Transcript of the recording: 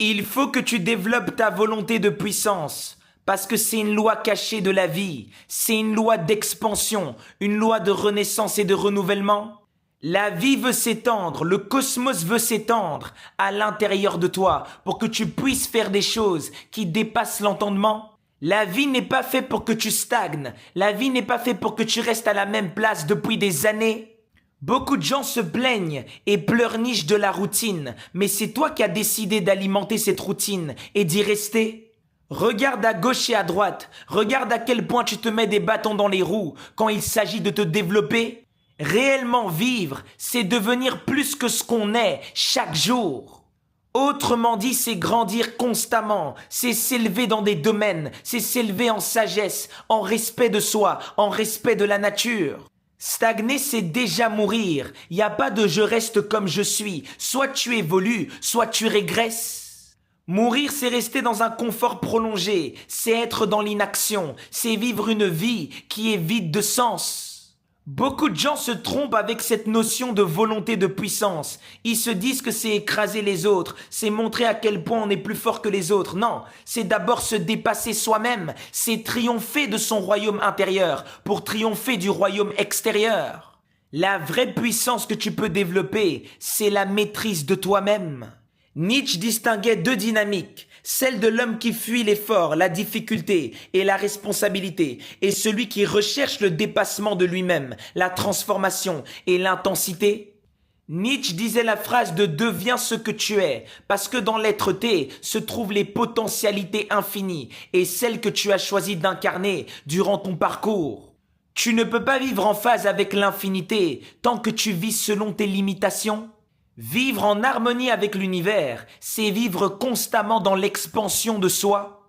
Il faut que tu développes ta volonté de puissance, parce que c'est une loi cachée de la vie, c'est une loi d'expansion, une loi de renaissance et de renouvellement. La vie veut s'étendre, le cosmos veut s'étendre à l'intérieur de toi pour que tu puisses faire des choses qui dépassent l'entendement. La vie n'est pas faite pour que tu stagnes, la vie n'est pas faite pour que tu restes à la même place depuis des années. Beaucoup de gens se plaignent et pleurnichent de la routine, mais c'est toi qui as décidé d'alimenter cette routine et d'y rester. Regarde à gauche et à droite, regarde à quel point tu te mets des bâtons dans les roues quand il s'agit de te développer. Réellement vivre, c'est devenir plus que ce qu'on est chaque jour. Autrement dit, c'est grandir constamment, c'est s'élever dans des domaines, c'est s'élever en sagesse, en respect de soi, en respect de la nature. Stagner, c'est déjà mourir. Il n'y a pas de je reste comme je suis. Soit tu évolues, soit tu régresses. Mourir, c'est rester dans un confort prolongé. C'est être dans l'inaction. C'est vivre une vie qui est vide de sens. Beaucoup de gens se trompent avec cette notion de volonté de puissance. Ils se disent que c'est écraser les autres, c'est montrer à quel point on est plus fort que les autres. Non, c'est d'abord se dépasser soi-même, c'est triompher de son royaume intérieur pour triompher du royaume extérieur. La vraie puissance que tu peux développer, c'est la maîtrise de toi-même. Nietzsche distinguait deux dynamiques, celle de l'homme qui fuit l'effort, la difficulté et la responsabilité, et celui qui recherche le dépassement de lui-même, la transformation et l'intensité. Nietzsche disait la phrase de deviens ce que tu es, parce que dans l'être-té se trouvent les potentialités infinies et celles que tu as choisi d'incarner durant ton parcours. Tu ne peux pas vivre en phase avec l'infinité tant que tu vis selon tes limitations. Vivre en harmonie avec l'univers, c'est vivre constamment dans l'expansion de soi.